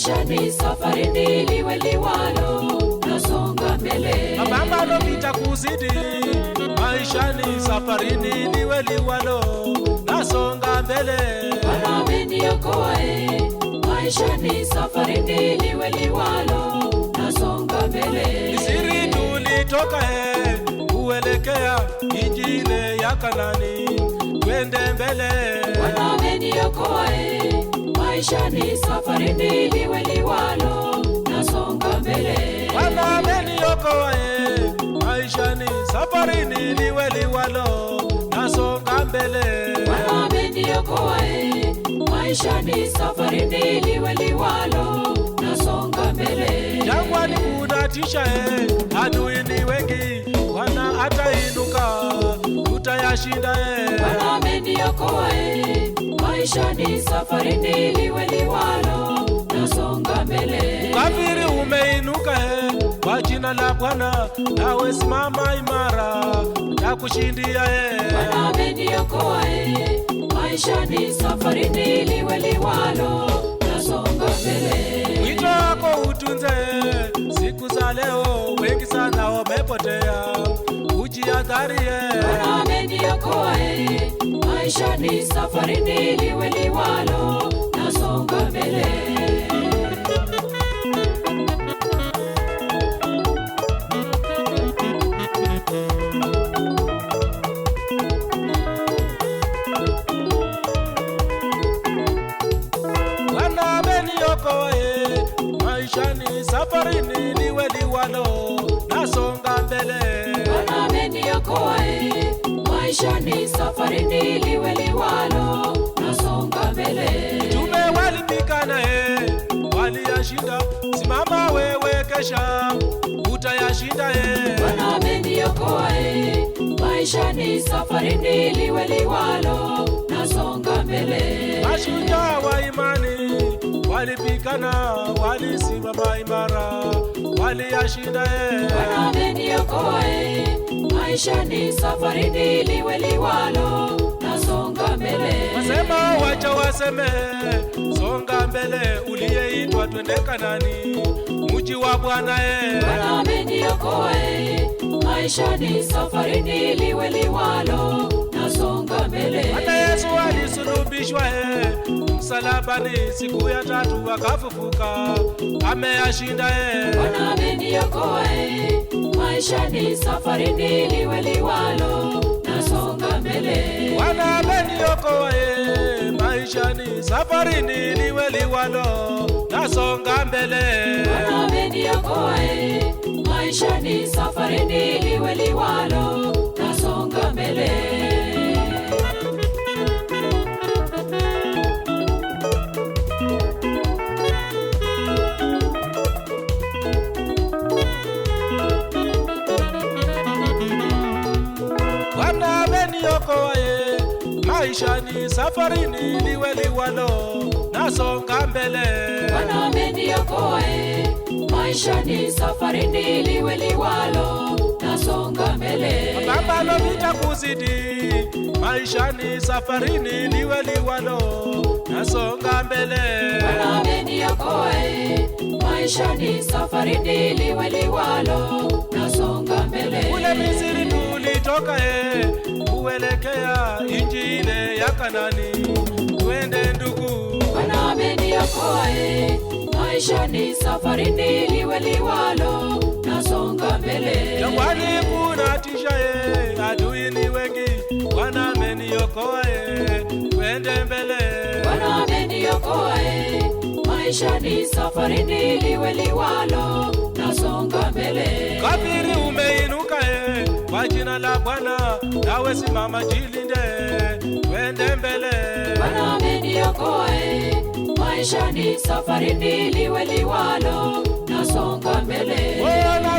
maisha ni safari liwe liwalo, nasonga mbele. Mapambano vita kuzidi, maisha ni safari liwe liwalo, nasonga mbele. Bwana ameniokoa, maisha ni safari liwe liwalo, nasonga mbele. Misri tulitoka kuelekea nchi ile ya Kanaani, twende mbele. Bwana ameniokoa, maisha ni safari liwe liwalo, nasonga mbele. Bwana ameniokoa, maisha ni safari liwe liwalo, nasonga mbele. Bwana ameniokoa, maisha ni safari liwe liwalo, nasonga mbele. Jangwani kunatisha, adui ni wengi, Bwana atainuka, tutayashinda. Bwana ameniokoa, maisha ni safari liwe liwalo, nasonga mbele. Ukafiri umeinuka, kwa jina la Bwana nawe simama imara, takushindia. Bwana ameniokoa, maisha ni safari liwe liwalo, nasonga mbele. Mwito wako utunze, siku za leo wengi sana wamepotea, ujiadhari. Bwana ameniokoa, maisha ni safari liwe liwalo, nasonga mbele. Bwana ameniokoa, maisha ni safari liwe liwalo, nasonga mbele. Bwana ameniokoa, maisha ni safari liwe liwalo, nasonga mbele. Tume walipigana, waliyashinda, simama wewe kesha, utayashinda. Bwana ameniokoa, maisha ni safari liwe liwalo, nasonga mbele. Mashujaa wa imani walipigana, walisimama imara, waliyashinda. Bwana ameniokoa, maisha ni safari liwe liwalo, nasonga mbele. Wasema wacha waseme, songa mbele, uliyeitwa twende Kanaani, mji wa Bwana. Bwana ameniokoa, maisha ni safari liwe liwalo, nasonga mbele. Hata Yesu alisulubishwa msalabani, siku ya tatu akafufuka, ameyashinda. Bwana ameniokoa, maisha ni safari liwe liwalo, nasonga mbele. Bwana ameniokoa, maisha ni safari liwe liwalo, nasonga mbele. Bwana ameniokoa, maisha ni safari liwe liwalo, nasonga mbele. Bwana ameniokoa, maisha ni safari liwe liwalo, nasonga mbele. Bwana ameniokoa, maisha ni safari liwe liwalo, nasonga mbele. Mapambano vita kuzidi, maisha ni safari liwe liwalo, nasonga mbele. Bwana ameniokoa, maisha ni safari liwe liwalo, nasonga mbele. Kule Misri tulitoka, kuelekea nchi ile ya Kanaani, twende ndugu. Bwana ameniokoa, maisha ni safari liwe liwalo, nasonga mbele. Jangwani kunatisha, adui ni wengi, Bwana ameniokoa, twende mbele. Bwana ameniokoa, maisha ni safari liwe liwalo, nasonga mbele. Kafiri umeinuka, kwa jina la Bwana nawe simama jilinde, twende mbele. Bwana ameniokoa, maisha ni safari liwe liwalo, nasonga mbele. Bwana